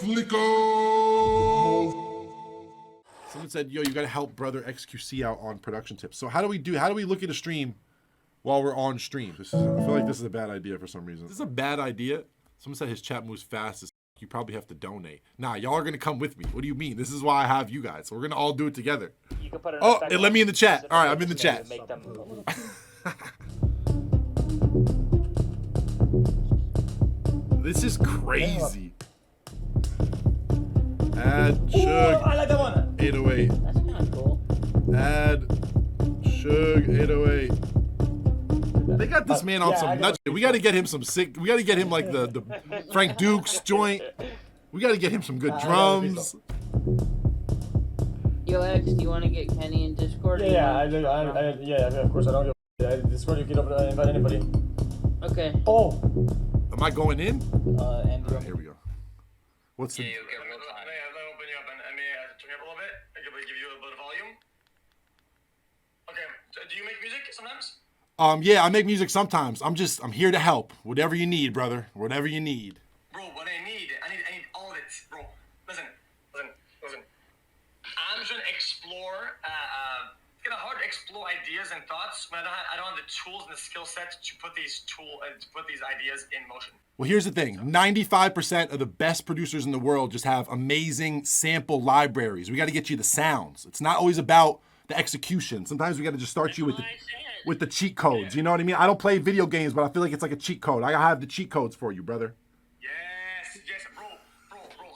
FLIKO. Someone said, yo, you got to help brother xQc out on production tips. So how do we look at a stream while we're on stream? I feel like this is a bad idea for some reason. This is a bad idea. Someone said his chat moves fast as you probably have to donate. Nah, y'all are going to come with me. What do you mean? This is why I have you guys. So we're going to all do it together. You can put it it let me in the chat. All right, I'm in the chat. Make them... This is crazy. Add Shug. I like that one. 808. That's kind of cool. Add Shug 808. They got this man on some nuts. We got to get him some sick. We got to get him like the Frank Dukes joint. We got to get him some good drums. Yo, X, do you want to get Kenny in Discord? Yeah, of course I don't give Discord, you can invite anybody. Okay. Oh. Am I going in? And Alright, here we go. What's the... May I open you up and may I turn you up a little bit? I can give you a bit of volume. Okay. Do you make music sometimes? Yeah, I make music sometimes. I'm here to help. Whatever you need, brother. Whatever you need. Bro, what I need all of it, bro. Listen. I'm just gonna explore. It's kind of hard to explore ideas and thoughts when I don't have the tools and the skill set to put these ideas in motion. Well, here's the thing. 95% of the best producers in the world just have amazing sample libraries. We got to get you the sounds. It's not always about the execution. Sometimes we got to just start you with the cheat codes. You know what I mean? I don't play video games, but I feel like it's like a cheat code. I have the cheat codes for you, brother. Yes, bro.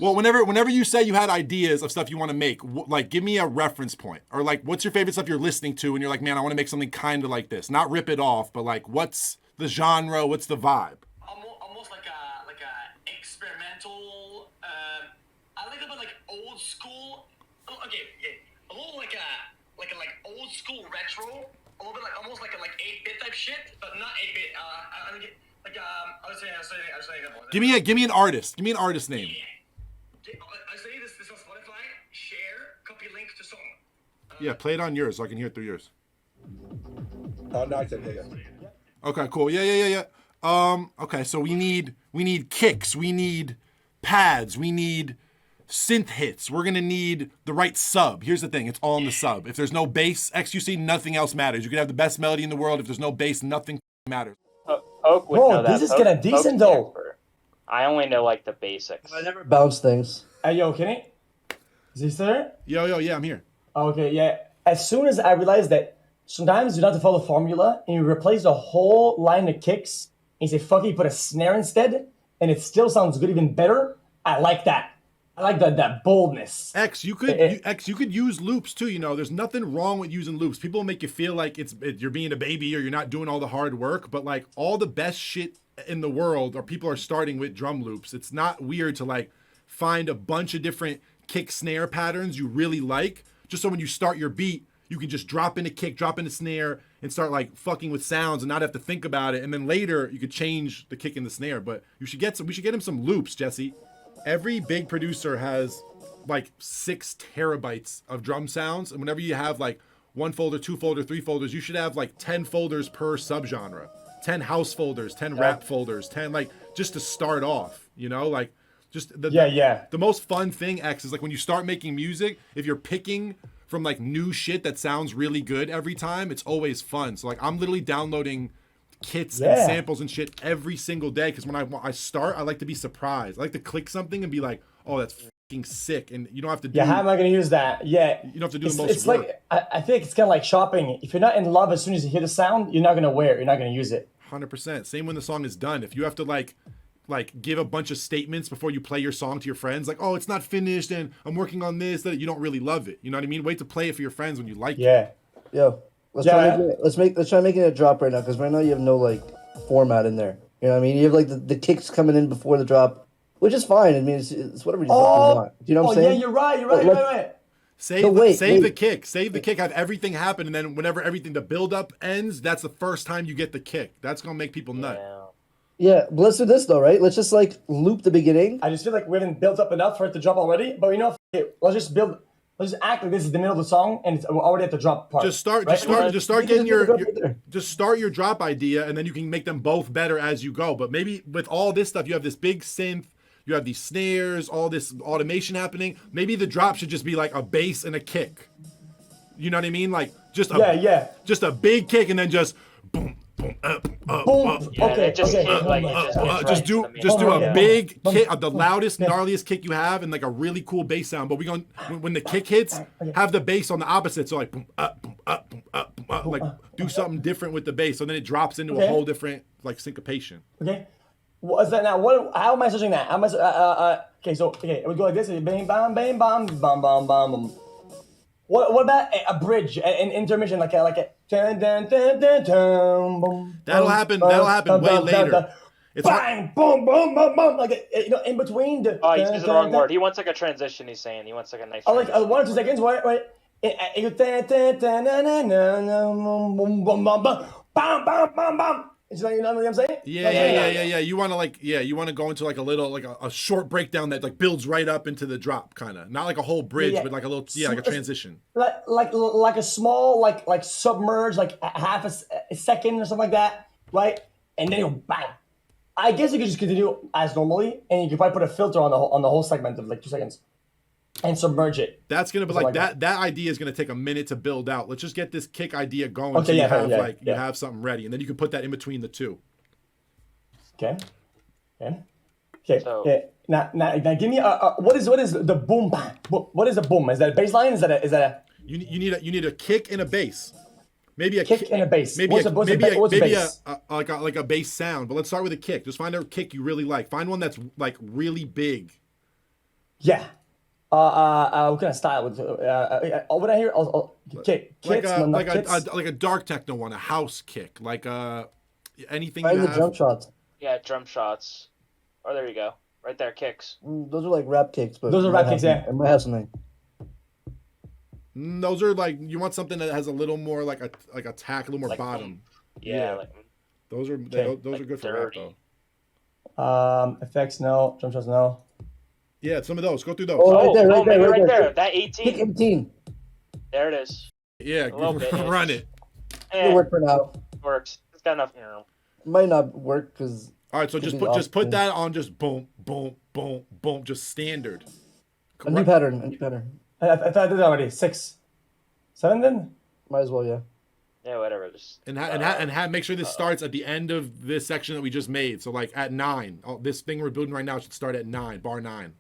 Well, whenever you say you had ideas of stuff you want to make, like give me a reference point, or like what's your favorite stuff you're listening to, and you're like, man, I want to make something kind of like this. Not rip it off, but like what's the genre? What's the vibe? Almost like a experimental. I like a bit like old school. Okay, a little like old school retro. A little bit like almost like 8-bit type shit, but not 8-bit. I was saying. Give me an artist. Give me an artist name. I say this on Spotify. Share, copy link to song. Yeah, play it on yours so I can hear it through yours. No, I can hear you. Okay, cool. Yeah. Okay, so we need kicks, we need pads, we need synth hits. We're gonna need the right sub. Here's the thing, it's all in the sub. If there's no bass, xQc, nothing else matters. You can have the best melody in the world. If there's no bass, nothing matters. Oak would know that. This is kinda decent though. I only know like the basics. I never bounce things. Hey, yo, Kenny? Is he still there? Yo, yeah, I'm here. Okay, yeah. As soon as I realized that sometimes you don't have to follow the formula and you replace the whole line of kicks and you say, fuck it, you put a snare instead and it still sounds good, even better. I like that. I like that boldness. X, you could use loops too. You know, there's nothing wrong with using loops. People make you feel like you're being a baby or you're not doing all the hard work. But like all the best shit in the world, or people are starting with drum loops. It's not weird to like find a bunch of different kick snare patterns you really like, just so when you start your beat, you can just drop in a kick, drop in a snare, and start like fucking with sounds and not have to think about it. And then later you could change the kick and the snare. But we should get him some loops, Jesse. Every big producer has like 6 terabytes of drum sounds. And whenever you have like 1 folder, 2 folder, 3 folders, you should have like 10 folders per subgenre, 10 house folders, 10 rap folders, 10 like just to start off, you know, like just the most fun thing, X, is like when you start making music, if you're picking from like new shit that sounds really good every time, it's always fun. So like I'm literally downloading kits and samples and shit every single day, because when I start, I like to be surprised. I like to click something and be like, oh, that's fucking sick, and you don't have to do. Yeah, how am I gonna use that? Yeah, you don't have to do the most It's work. like I think it's kind of like shopping. If you're not in love as soon as you hear the sound, you're not gonna wear it. You're not gonna use it. 100%. Same when the song is done. If you have to like give a bunch of statements before you play your song to your friends, like, oh, it's not finished and I'm working on this, that you don't really love it. You know what I mean? Wait to play it for your friends when you like it. Yo, let's try making it a drop right now, because right now you have no like format in there. You know what I mean? You have like the kicks coming in before the drop, which is fine. I mean, it's whatever you want. Do you know what I'm saying? Yeah, you're right. Save the kick. Save the kick. Have everything happen, and then whenever the build up ends, that's the first time you get the kick. That's gonna make people nut. Yeah, but let's do this though, right? Let's just like loop the beginning. I just feel like we haven't built up enough for it to drop already. But you know, let's just act like this is the middle of the song and we're already at the drop part. Just start getting just start your drop idea, and then you can make them both better as you go. But maybe with all this stuff, you have this big synth. You have these snares, all this automation happening. Maybe the drop should just be like a bass and a kick. You know what I mean? Like just just a big kick and then just boom, boom, Boom. Yeah, Okay, it just okay. hit, like, it just hits just right do to the just do main- a big Boom. kick, the loudest, Yeah. gnarliest kick you have, and like a really cool bass sound. But we going when the kick hits, have the bass on the opposite. So like boom up, boom up, boom up, boom up. Like do something different with the bass. So then it drops into a Okay. whole different like syncopation. Okay. What's that now? What? How am I searching that? How am I? Okay, so okay, we go like this. Bang, bam, bang, bam, bam, bam, bam. What about a bridge, an intermission, like a dun, dun, dun, dun, dun, boom, That'll boom, happen. boom, That'll happen boom, way boom, later. boom, It's hard- bang, boom, boom, boom, boom, like in between the. Oh, he's dun, using the dun, wrong dun. word. He wants like a transition. He's saying he wants like a nice. Oh, like transition. 1 or 2 seconds. Wait. You dun, dun, dun, dun, dun, dun, dun, boom, boom, boom, boom, boom, bam, bam, bam, bam. Is that, you know what I'm saying? Yeah. You want to you want to go into like a little like a short breakdown that like builds right up into the drop, kind of not like a whole bridge, Yeah. but like a little like a transition. Like a small like submerge, like half a second or something like that, right? And then you bang. I guess you could just continue as normally, and you could probably put a filter on the whole segment of like 2 seconds, and submerge it. That's gonna be Something like like that idea is gonna take a minute to build out. Let's just get this kick idea going. Okay, so you yeah, have yeah, you have something ready, and then you can put that in between the two. Okay. So- Now give me what is the boom? What is a boom? Is that a bass line? Is that a You need a kick and a bass. Maybe a kick and a bass? Maybe What's a, a- what's a maybe ba- a, what's a maybe bass? like a bass sound. But let's start with a kick. Just find a kick you really like. Find one that's like really big. yeah? What kind of style? What I hear? Kicks, Like not kicks. like a dark techno one, a house kick, like anything Find you the have. jump shots. Yeah, drum shots. Oh, there you go. Right there, kicks. Those are like rap kicks, but Those are it rap might kicks, have- yeah. It might have something. Those are like you want something that has a little more like a tack, a little more Like bottom. Yeah, Yeah. like Those are Okay. those are Like good for rap dirty. though. Effects, no. Drum shots, no. Yeah, some of those. Go through those. Oh, right there, right there, maybe right there. That Kick 18. 18. There it is. Yeah, A little bit. run it. It'll work for now. Works. It's got enough. You know. Might not work because All right, so just put that on just boom, boom, boom, boom, just standard. a new pattern. A new pattern. I thought I did that already. 6, 7 then. Might as well, yeah. Yeah, whatever. Just Make sure this starts at the end of this section that we just made. So like at 9. This thing we're building right now should start at 9, bar 9.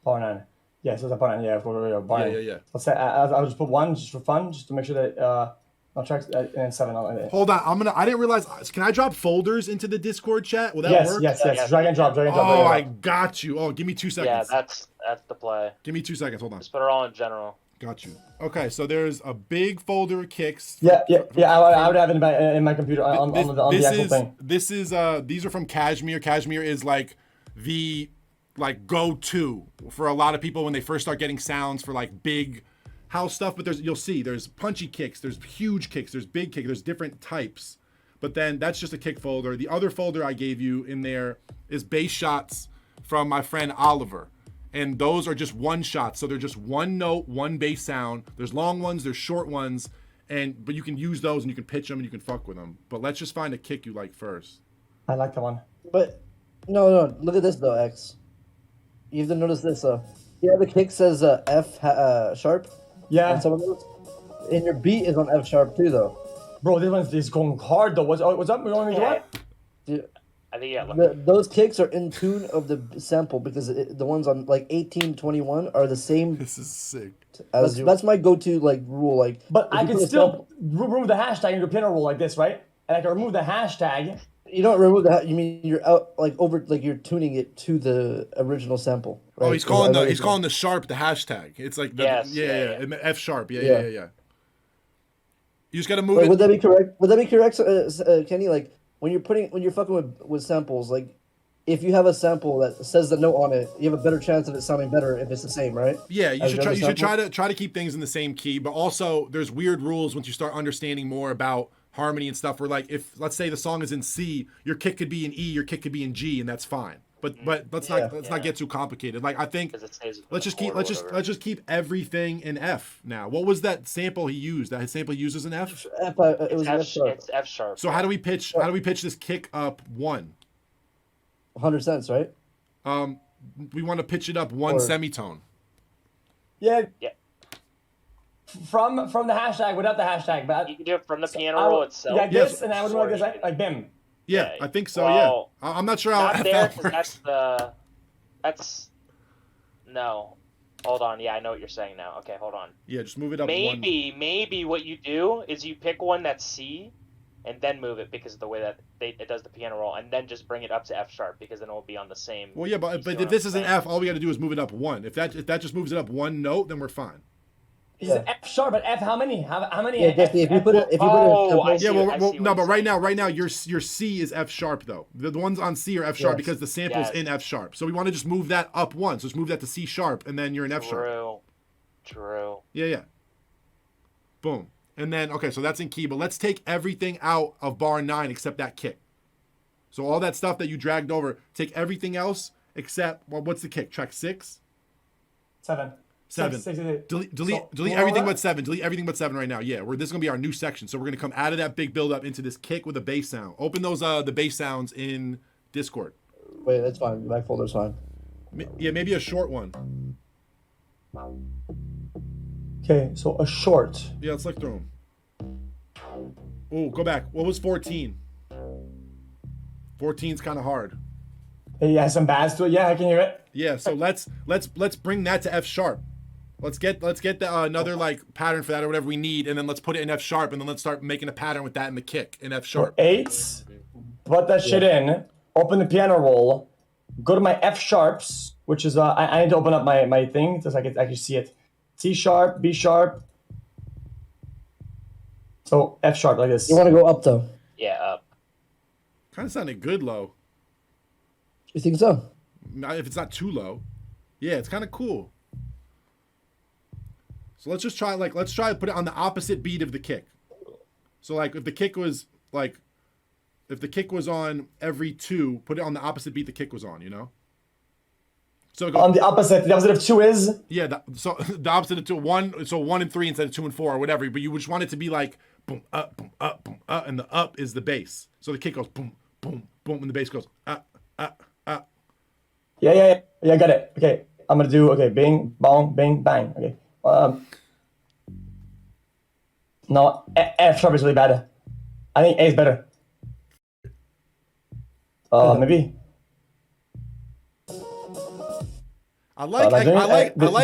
Bar 9. Yeah, so it's a bar 9. Yeah, bar 9. Yeah. Let's say I'll just put 1 just for fun, just to make sure that no tracks, and then 7 on. Hold on, I didn't realize. Can I drop folders into the Discord chat? Will that Yes, work? yes. Yeah. Drag and drop. Oh, I got you. Oh, give me 2 yeah, seconds. that's the play. Give me 2 seconds. Hold on. Just put it all in general. Got you. Okay, so there's a big folder of kicks. Yeah. I would have it in my computer on the This actual is thing. these are from Cashmere. Cashmere is like the go-to for a lot of people when they first start getting sounds for like big house stuff. But there's punchy kicks, there's huge kicks, there's big kicks, there's different types. But then that's just a kick folder. The other folder I gave you in there is bass shots from my friend Oliver. And those are just one shots. So they're just one note, one bass sound. There's long ones, there's short ones, but you can use those and you can pitch them and you can fuck with them. But let's just find a kick you like first. I like that one. But no. Look at this though, X. You have to notice this. Yeah, the kick says F sharp. Yeah. On some of those, and your beat is on F sharp too, though. Bro, this one is going hard though. What's up? We're going to what? Dude, I think yeah. those kicks are in tune of the sample because the ones on like 18, 21 are the same. This is sick. That's my go-to like rule. Like, But if I you can put a still sample- remove the hashtag in your piano roll like this, right? And I can remove the hashtag. You don't remove that. You mean you're out like over like you're tuning it to the original sample. Right? Oh, he's calling the sharp the hashtag. It's like the, Yes, yeah. F sharp. Yeah. You just gotta move Wait, it. would that be correct? Would that be correct, Kenny? Like when you're fucking with samples, like if you have a sample that says the note on it, you have a better chance of it sounding better if it's the same, right? Yeah, you As should the try. other You should try to keep things in the same key, but also there's weird rules once you start understanding more about harmony and stuff. Where like if let's say the song is in C, your kick could be in E, your kick could be in G, and that's fine. But let's not get too complicated. Like I think Because it stays in let's the just keep chord or whatever. let's just keep everything in F now. What was that sample he used? That his sample he uses an F. It was an F F, sharp. it's F sharp. So how do we pitch this kick up 1? 100 cents, right? we want to pitch it up one Or- semitone. Yeah. Yeah. From the hashtag, without the hashtag, but You can do it from the piano I would- roll itself. Yeah, Yes. this, and I would do like this, like BIM. Yeah, Yeah, I think so. well, yeah, I'm not sure how Not there, FL 'cause works. that's no. Hold on. Yeah, I know what you're saying now. Okay, hold on. Yeah, just move it up one. Maybe what you do is you pick one that's C, and then move it because of the way that it does the piano roll, and then just bring it up to F sharp because then it will be on the same. Well, yeah, but if this is an F, all we got to do is move it up one. If that just moves it up one note, then we're fine. Is it F sharp, but F how many? How many? Yeah, Jesse, if you put it, Oh, I see. Yeah, I well, see no, what but you're right now, your C is F sharp though. The ones on C are F sharp Yes. because the sample's Yes. in F sharp. So we want to just move that up one. So just move that to C sharp, and then you're in F sharp. True. Yeah. Boom. And then okay, so that's in key. But let's take everything out of bar 9 except that kick. So all that stuff that you dragged over, take everything else except what's the kick? Track 6, 7. 7. 6, 8. Delete So, everything what? but 7. Delete everything but 7 right now. Yeah, this is gonna be our new section. So we're gonna come out of that big build up into this kick with a bass sound. Open those the bass sounds in Discord. Wait, that's fine. My folder's fine. Yeah, maybe a short one. Okay, so a short. Yeah, let's look through them. Oh, go back. What was 14? 14's kind of hard. Hey, yeah, some bass to it. Yeah, I can hear it. Yeah, so let's bring that to F sharp. Let's get the, another like pattern for that or whatever we need, and then let's put it in F sharp, and then let's start making a pattern with that in the kick in F sharp. 8. Put that shit in. Open the piano roll. Go to my F sharps, which is I need to open up my thing so I can actually see it. C sharp, B sharp. So F sharp like this. You want to go up though? Yeah, up. Kind of sounded good low. You think so? Not if it's not too low. Yeah, it's kind of cool. So let's just try to put it on the opposite beat of the kick. So like if the kick was on every 2, put it on the opposite beat the kick was on, you know? So go, On the opposite of 2 is? yeah, so the opposite of 2, 1, so 1 and 3 instead of 2 and 4 or whatever, but you just want it to be like boom, boom, boom, and the up is the bass. So the kick goes boom, boom, boom, and the bass goes Yeah, I got it. Okay, I'm gonna do, bing, bong, bing, bang. Okay. No, F sharp is really bad. I think A is better. Maybe. I like Did I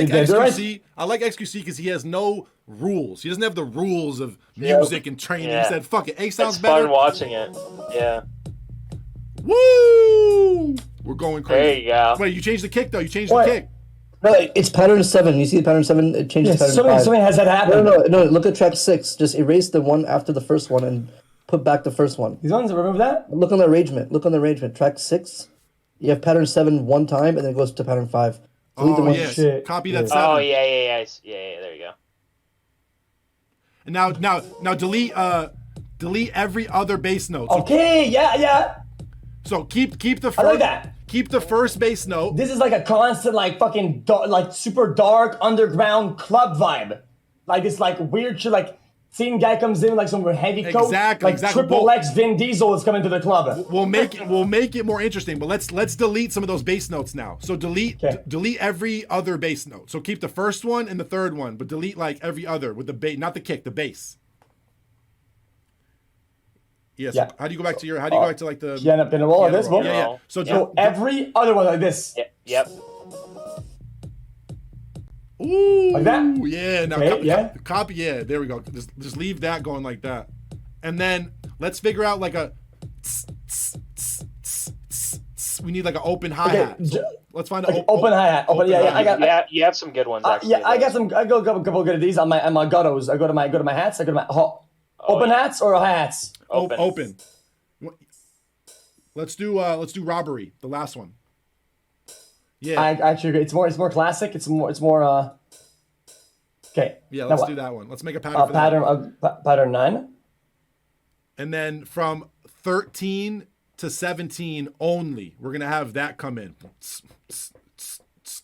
do it XQC. I like XQC because he has no rules. He doesn't have the rules of music and training. Yeah. He said, "Fuck it, A sounds It's better." fun watching it. Yeah. Woo! We're going There crazy. you go. Wait, you changed the kick though. You changed What? the kick. No, it's pattern 7. You see the pattern 7? It changes Yeah, pattern 5. something has that happen. No. Look at track 6. Just erase the one after the first one and put back the first one. These ones, remember that? Look on the arrangement. Track 6. You have pattern 7 one time, and then it goes to pattern 5. Delete the Oh one. yeah, shit. copy that Yeah. 7. Oh yeah. There you go. And now delete every other bass note. So, Okay, yeah. so keep the first. I like that. Keep the first bass note. This is like a constant, like fucking, like super dark underground club vibe. Like it's like weird shit. Like seeing guy comes in like some heavy coat. Exactly, Like exactly. Triple X Vin Diesel is coming to the club. We'll make it more interesting, but let's delete some of those bass notes now. So delete every other bass note. So keep the first one and the third one, but delete like every other with the bass, not the kick, the bass. Yes. Yeah. How do you go back to your? How do you go back to like the? Piano pin roll like this. roll. Boom. Yeah. So So every other one like this. Yep. Ooh, Like that? Yeah. Now Okay, yeah. copy. Yeah. There we go. Just leave that going like that, and then let's figure out like a. We need like an open hi hat. Okay, Let's find Like open hi hat. Open. Yeah. I got. Yeah, you have some good ones actually. Yeah, I got some. I go a couple good of these on my gottos. I go to my hats. I go to my open hats or hi hats. Open. Let's do robbery. The last one. Yeah. I actually agree. It's more classic. It's more. Okay. Yeah. Now Let's what? do that one. Let's make a pattern for that. Pattern 9. And then from 13 to 17 only, we're gonna have that come in. 7.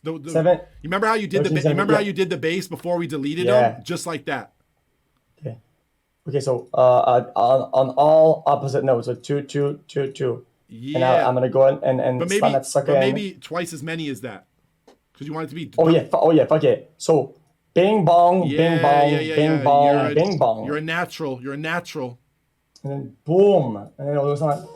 You remember how you did 13, you remember 7, how yeah. you did the bass before we deleted Yeah. them? Just like that. Okay. So on all opposite notes, so 2, 2, 2, 2. And now I'm gonna go and but slam that sucker. maybe twice as many as that, because you want it to be. Oh yeah, fuck it. So, bing bong, bing bong, bing bong, bing bong. You're a natural. You're a natural. And then boom, and then it'll sound.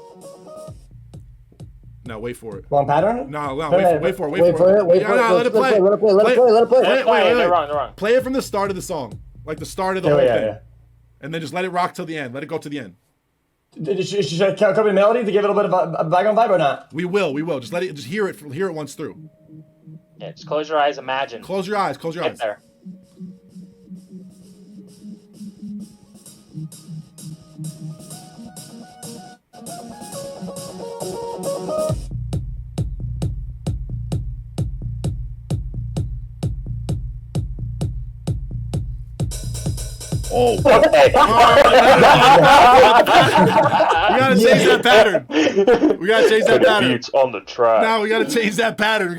No, wait for it. Wrong pattern? No, wait for it. Wait for it. Let it play. Let it play. They're wrong. Play it from the start of the song, like the start of the whole thing, Yeah. and then just let it rock till the end. Let it go to the end. Should I copy the melody to give it a little bit of a background vibe or not? We will. Just let it. Just hear it once through. Yeah, just close your eyes. Imagine. Close your eyes. Get there. Oh. We gotta change that pattern. Beats on the track. Now we gotta change that pattern.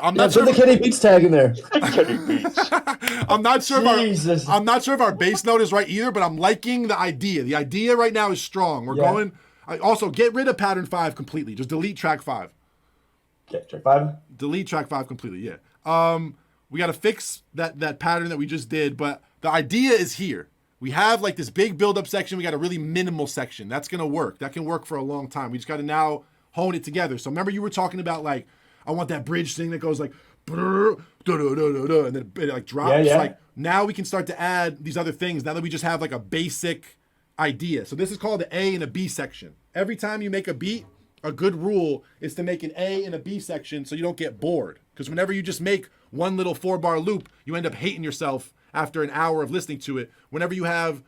I'm not Put sure. the Kenny Beats tag in there. I'm not sure Jesus. if our bass note is right either, but I'm liking the idea. The idea right now is strong. We're going. Also, get rid of pattern 5 completely. Just delete track 5. Okay, track 5. Delete track 5 completely. Yeah. We gotta fix that pattern that we just did, but the idea is here. We have like this big build-up section. We got a really minimal section. That's gonna work. That can work for a long time. We just gotta now hone it together. So remember you were talking about like, I want that bridge thing that goes like, and then it like drops. Yeah. Like now we can start to add these other things now that we just have like a basic idea. So this is called the A and a B section. Every time you make a beat, a good rule is to make an A and a B section so you don't get bored. Because whenever you just make one little 4-bar loop, you end up hating yourself after an hour of listening to it. Whenever you have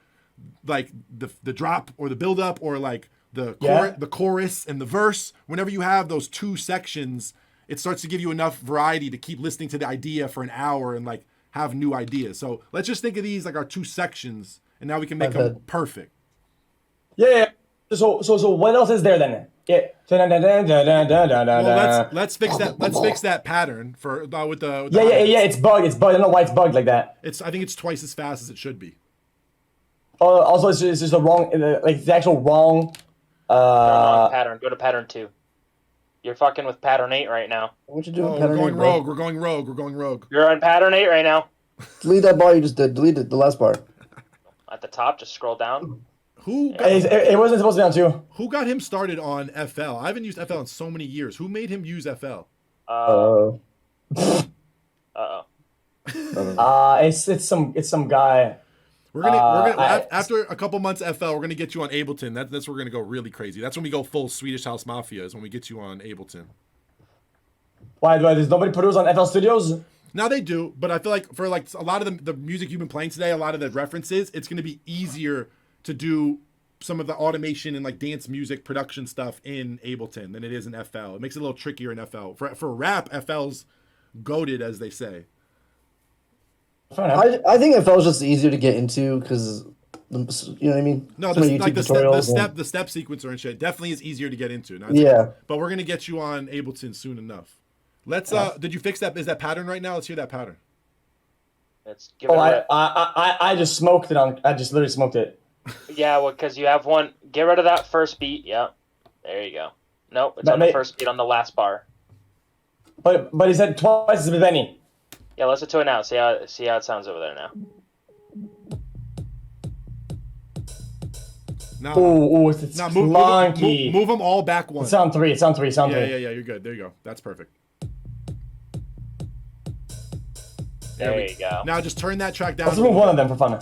like the drop or the build up or like the chorus and the verse, whenever you have those two sections, it starts to give you enough variety to keep listening to the idea for an hour and like have new ideas. So let's just think of these like our two sections, and now we can make them perfect. Yeah. So what else is there then? Yeah. Well, let's fix that. Let's fix that pattern for with the yeah. It's bugged. I don't know why it's bugged like that. I think it's twice as fast as it should be. Also, it's just the wrong, like the actual wrong. Wrong pattern. Go to pattern 2. You're fucking with pattern 8 right now. What you doing? We're going rogue. We're going rogue. You're on pattern 8 right now. Delete that bar you just did. Delete it. The last bar. At the top, just scroll down. It wasn't supposed to be on 2. Who got him started on FL? I haven't used FL in so many years. Who made him use FL? It's some guy. We're gonna after a couple months FL, we're gonna get you on Ableton. That's where we're gonna go really crazy. That's when we go full Swedish House Mafia. Is when we get you on Ableton. Why does nobody produce on FL Studios? Now they do, but I feel like for like a lot of the music you've been playing today, a lot of the references, it's gonna be easier to do some of the automation and like dance music production stuff in Ableton than it is in FL. It makes it a little trickier in FL. For rap, FL's goated, as they say. I think FL is just easier to get into because, you know what I mean? No, like the step sequencer and shit definitely is easier to get into. But we're gonna get you on Ableton soon enough. Let's. Did you fix that? Is that pattern right now? Let's hear that pattern. Let's give it a I just smoked it on. I just literally smoked it. Yeah, well, because you have one. Get rid of that first beat. Yeah, there you go. Nope, it's on the first beat on the last bar. But he said twice as many. Yeah, listen to it now. See how it sounds over there now. No. It's clunky. Move them all back one. It's on 3. Yeah, you're good. There you go. That's perfect. There you go. Now just turn that track down. Let's move one of them for fun.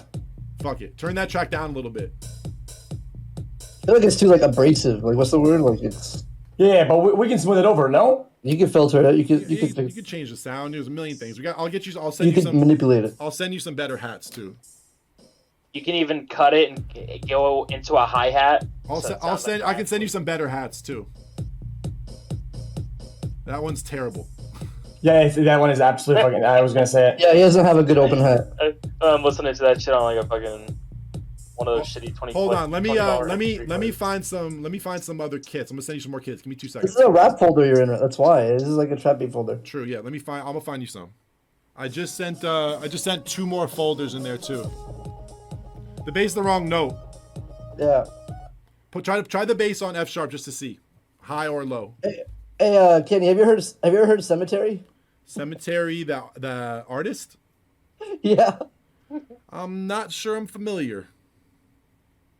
Fuck it. Turn that track down a little bit. I feel like it's too like abrasive. Like what's the word? Like it's. Yeah, but we can smooth it over. No. You can filter it. You can change the sound. There's a million things. I'll send you some. Manipulate it. I'll send you some better hats too. You can even cut it and go into a hi hat. I can send you some better hats too. That one's terrible. Yeah, that one is absolutely fucking. I was gonna say it. Yeah, he doesn't have a good open hat. I'm listening to that shit on like a fucking one of those shitty 20. Hold on, let me find some other kits. I'm gonna send you some more kits. Give me 2 seconds. This is a rap folder you're in. That's why. This is like a trap beat folder. True. Yeah. I'm gonna find you some. I just sent 2 more folders in there too. The bass the wrong note. Yeah. Try the bass on F sharp just to see. high or low. Hey, Kenny, have you ever heard of Cemetery? Cemetery, the artist. Yeah. I'm not sure I'm familiar.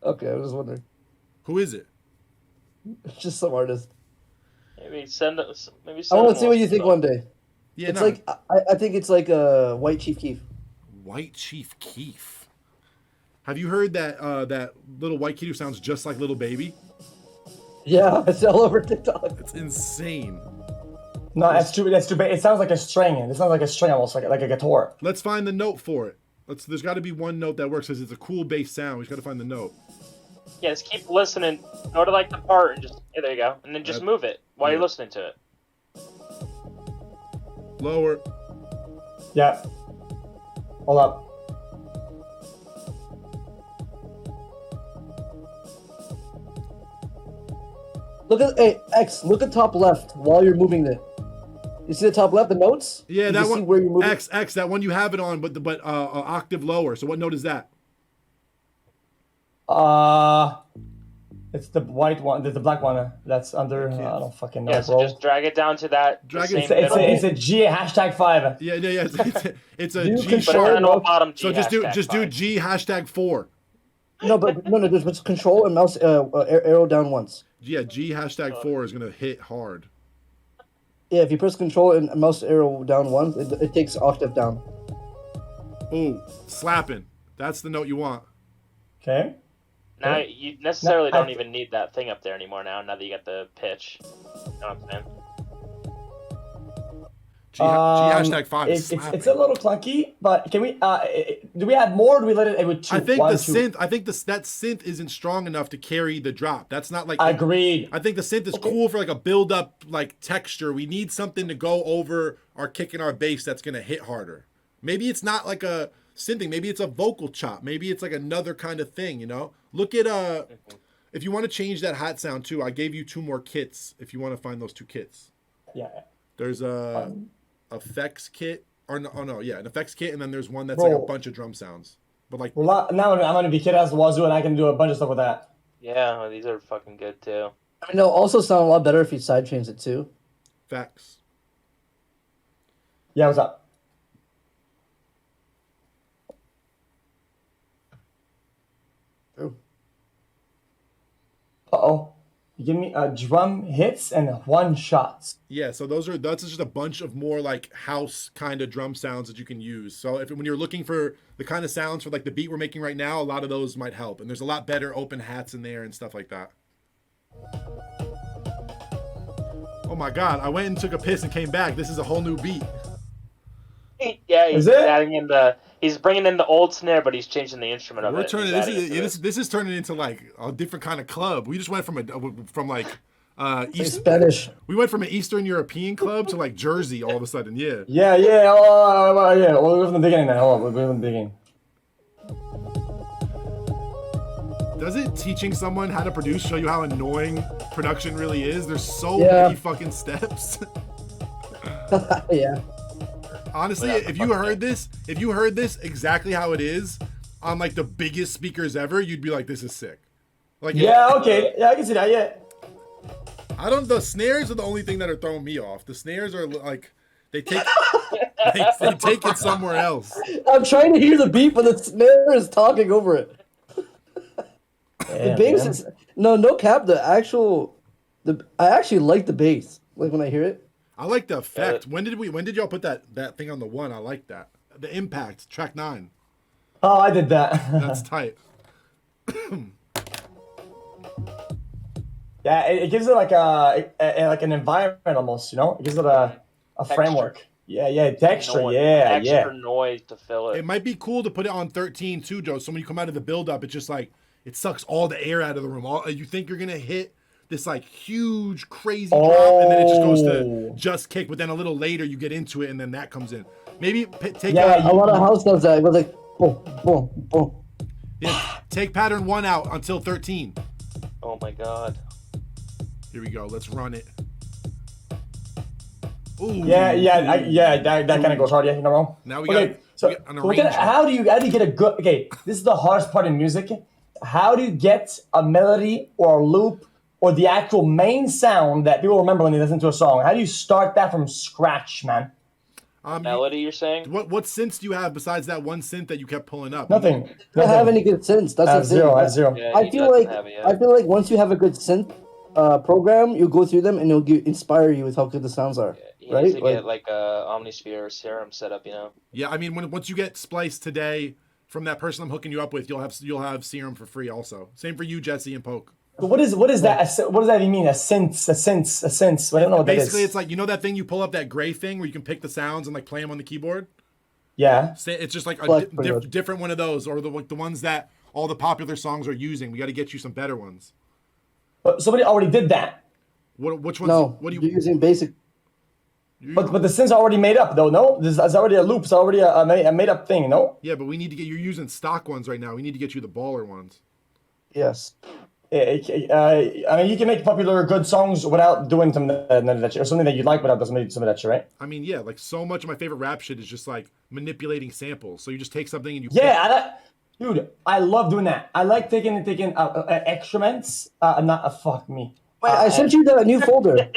Okay, I was just wondering. Who is it? It's just some artist. Maybe send us. Maybe. I want to see what you think one day. Yeah, It's like I think it's like a White Chief Keef. White Chief Keef. Have you heard that that little white kid who sounds just like Little Baby? Yeah, it's all over TikTok. It's insane. No, that's too bad. It sounds like a string. It sounds like a string almost, like a guitar. Let's find the note for it. There's got to be one note that works because it's a cool bass sound. We just got to find the note. Yeah, just keep listening. Go to like the part and just there you go, and then just move it while you're listening to it. Lower. Yeah. Hold up. Look at top left while you're moving it. You see the top left, the notes? Yeah, you that see one. where you're moving? X, that one you have it on, but octave lower. So what note is that? It's the white one. There's the black one that's under. I don't fucking know. Yeah, so bro. just drag it down to that. It's a G #5. Yeah. It's a You G. control- No bottom G. So just do #5. G #4. No, there's control and mouse arrow down once. Yeah, G #4 is gonna hit hard. Yeah, if you press control and mouse arrow down once, it takes octave down. Ooh, slapping. That's the note you want. Okay. Now you necessarily No, don't even need that thing up there anymore. Now that you got the pitch. You know what I'm saying? G #5 is It's slapping. a little clunky, but can we? Do we add more? Or do we let it with two? I think One, the two? synth. I think that synth isn't strong enough to carry the drop. That's not like. Agreed. I think the synth is cool for like a build up like texture. We need something to go over our kick and our bass that's gonna hit harder. Maybe it's not like a synthing. Maybe it's a vocal chop. Maybe it's like another kind of thing. You know. Look at if you want to change that hat sound too. I gave you 2 more kits. If you want to find those 2 kits. Yeah. There's a effects kit an effects kit, and then there's one that's like a bunch of drum sounds. But like, well, now I'm gonna be kid as the wazoo, and I can do a bunch of stuff with that. Yeah, well, these are fucking good too. I mean, it'll also sound a lot better if you sidechains it too. facts. Yeah, what's up? True. Uh-oh. You give me drum hits and 1 shots. Yeah, so that's just a bunch of more like house kind of drum sounds that you can use. So when you're looking for the kind of sounds for like the beat we're making right now, a lot of those might help. And there's a lot better open hats in there and stuff like that. Oh my god, I went and took a piss and came back. This is a whole new beat. Yeah, he's Is it? adding in he's bringing in the old snare, but he's changing the instrument of We're it. turning He's adding it to this is turning into like a different kind of club. We just went from Spanish. we went from an Eastern European club to like Jersey all of a sudden. Yeah. Yeah. Yeah. We'll go from the beginning then. Hold on. We'll go from the beginning. Does it teaching someone how to produce show you how annoying production really is? There's so Yeah. many fucking steps. Yeah. Honestly, if you heard this exactly how it is on like the biggest speakers ever, you'd be like, this is sick. Like, Yeah. Okay. Yeah, I can see that. Yeah. the snares are the only thing that are throwing me off. The snares are like, they take they take it somewhere else. I'm trying to hear the beat, but the snare is talking over it. The bass is no cap. I actually like the bass. Like when I hear it. I like the effect. When did y'all put that thing on the 1? I like that. The impact, track 9. Oh, I did that. That's tight. Yeah, it gives it like an environment almost, you know? It gives it a framework. Yeah, texture. Extra noise to fill it. It might be cool to put it on 13 too, Joe. So when you come out of the build up, it's just like it sucks all the air out of the room. You think you're gonna hit this like huge crazy drop, and then it just goes to just kick. But then a little later you get into it, and then that comes in. Maybe take a lot of house does that. It goes like boom, boom, boom. Yeah, take pattern 1 out until 13. Oh my god. Here we go. Let's run it. Ooh. That kind of goes hard. Yeah, you know wrong. Now we got an arranger. How do you get a good? Okay, this is the hardest part in music. How do you get a melody or a loop or the actual main sound that people remember when they listen to a song? How do you start that from scratch, man? Melody, you're saying? What synths do you have besides that one synth that you kept pulling up? Nothing. I don't have any good synths. That's I the have thing. zero. I have zero. Yeah, I he feel doesn't like have it yet. I feel like once you have a good synth program, you'll go through them and it'll inspire you with how good the sounds are. He right? needs to Like- get like a Omnisphere or Serum set up, you know. Yeah, I mean, once you get Splice today from that person I'm hooking you up with, you'll have Serum for free also. Same for you, Jesse and Poke. But what is that? What does that even mean? A synth? I don't know what Basically, that is. it's like, you know that thing you pull up, that gray thing where you can pick the sounds and like play them on the keyboard? Yeah. It's just like a Flex, pretty much. different one of those, or the ones that all the popular songs are using. We got to get you some better ones. But somebody already did that. Which ones? No, What do you're you? using basic. But the synth's already made up, though, no? It's already a loop. It's already a made up thing, no? Yeah, but we need to get. You're using stock ones right now. We need to get you the baller ones. Yes. I mean, you can make popular good songs without doing some of that shit, or something that you like without doing some of that shit, right? I mean, yeah, like so much of my favorite rap shit is just like manipulating samples. So you just take something and you. Dude, I love doing that. I like taking excrements. Fuck me. Wait, I sent you the new folder.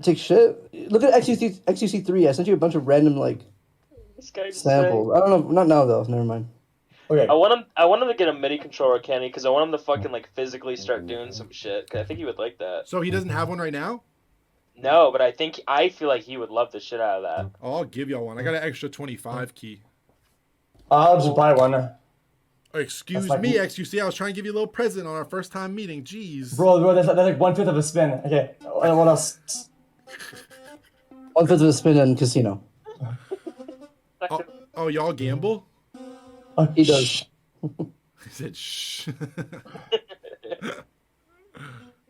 Take shit. Look at XQC3. I sent you a bunch of random like This guy's samples. I don't know. Not now though. Never mind. Okay. I want him to get a MIDI controller, Kenny, because I want him to fucking like physically start doing some shit. 'Cause I think he would like that. So he doesn't have one right now? No, but I feel like he would love the shit out of that. Oh, I'll give y'all one. I got an extra 25 key. I'll just buy one. Excuse like- me, XQC. I was trying to give you a little present on our first time meeting. Jeez. Bro, that's like 1/5 of a spin. Okay. What else? 1/5 of a spin in casino. Oh, y'all gamble? He does. Shh. He said, shh.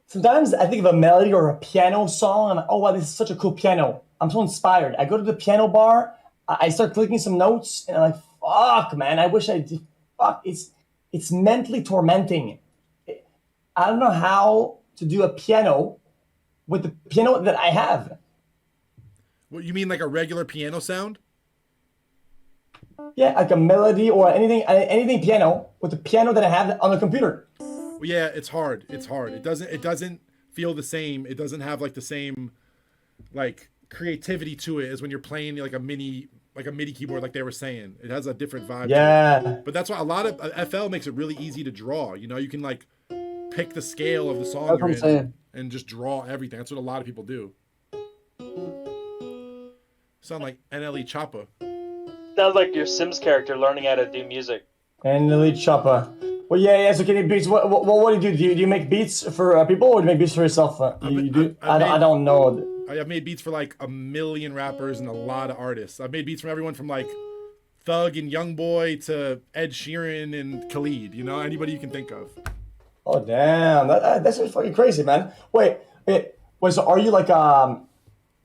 Sometimes I think of a melody or a piano song. I'm like, oh wow, this is such a cool piano. I'm so inspired. I go to the piano bar. I start clicking some notes, and I'm like, fuck, man. I wish I did. Fuck, it's mentally tormenting. I don't know how to do a piano with the piano that I have. What, you mean like a regular piano sound? Yeah, like a melody or anything piano with the piano that I have on the computer. Well, yeah, it's hard. It's hard. It doesn't feel the same. It doesn't have like the same like creativity to it as when you're playing like a MIDI keyboard, like they were saying. It has a different vibe. to Yeah. it. But that's why a lot of FL makes it really easy to draw. You know, you can like pick the scale of the song That's you're what I'm in saying. and just draw everything. That's what a lot of people do. Sound like NLE Choppa. Sounds like your Sims character learning how to do music. And the lead chopper. Well, yeah. So, can you beats? What do you do? Do you make beats for people, or do you make beats for yourself? You do? I don't know. I've made beats for like 1 million rappers and a lot of artists. I've made beats from everyone from like Thug and Youngboy to Ed Sheeran and Khalid. You know, anybody you can think of. Oh damn, that's just fucking crazy, man. Wait. So are you like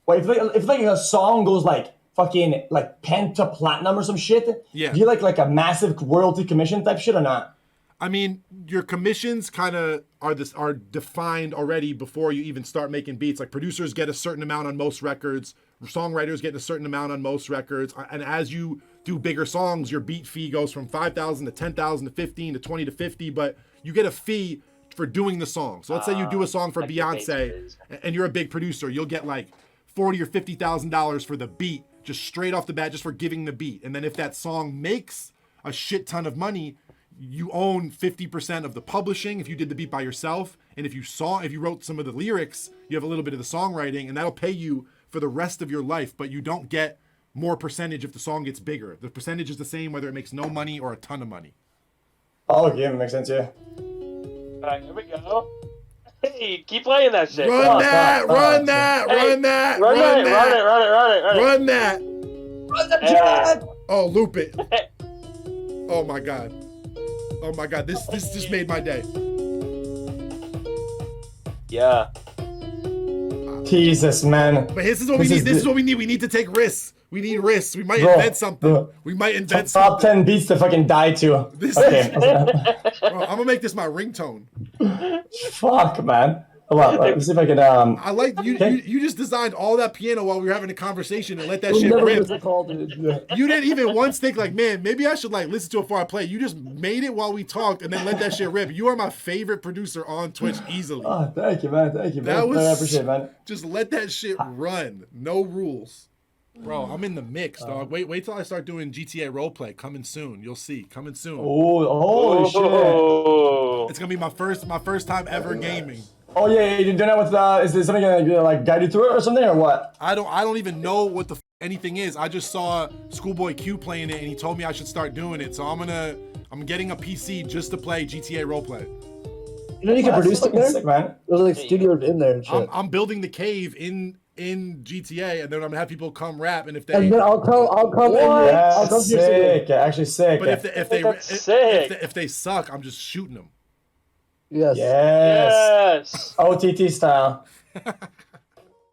Wait, if a song goes like fucking like pentaplatinum or some shit? Yeah. Do you like a massive royalty commission type shit or not? I mean, your commissions kind of are defined already before you even start making beats. Like producers get a certain amount on most records, songwriters get a certain amount on most records, and as you do bigger songs, your beat fee goes from 5,000 to 10,000 to 15 to 20 to 50, but you get a fee for doing the song. So let's say you do a song for like the Beyonce, bases. and you're a big producer, you'll get like $40,000 or $50,000 for the beat, just straight off the bat, just for giving the beat. And then if that song makes a shit ton of money, you own 50% of the publishing if you did the beat by yourself. And if you wrote some of the lyrics, you have a little bit of the songwriting, and that'll pay you for the rest of your life, but you don't get more percentage if the song gets bigger. The percentage is the same whether it makes no money or a ton of money. Oh, okay, that makes sense, yeah. Alright, here we go. Hey, keep playing that shit. Run Come on. that, run that, Hey, run that, Run run it, that, run it. run that. Hey. Oh, loop it. Oh my God. Oh my God, this just made my day. Yeah. Jesus, man. But this is what we need. This is what we need. We need to take risks. We need risks. We might invent something. bro. We might invent Top something. 10 beats to fucking die to. This Okay. Bro, I'm gonna make this my ringtone. Fuck, man. Hold on, let me see if I can. I like you, Okay. you just designed all that piano while we were having a conversation and let that We'll shit never rip. miss a call, dude. You didn't even once think like, man, maybe I should like listen to it before I play. You just made it while we talked and then let that shit rip. You are my favorite producer on Twitch easily. Oh, thank you, man. Thank you, man. That was I appreciate it, man. just let that shit run. No rules. Bro, I'm in the mix, dog. Wait till I start doing GTA roleplay. Coming soon. You'll see. Coming soon. Oh, shit. Oh. It's gonna be my first time ever gaming. Oh yeah, you're doing that with is there something gonna like guide you through it or something or what? I don't even know what the anything is. I just saw Schoolboy Q playing it and he told me I should start doing it. So I'm getting a PC just to play GTA roleplay. You know you can That's produce it fucking there. sick, man. There's like studios in there and shit. I'm building the cave in GTA and then I'm gonna have people come rap and if they And then I'll come. I'll come. What? I'll Yeah, come to your studio. sick. Actually sick. but That's sick. if they suck, I'm just shooting them. Yes. Yes. Yes. OTT style.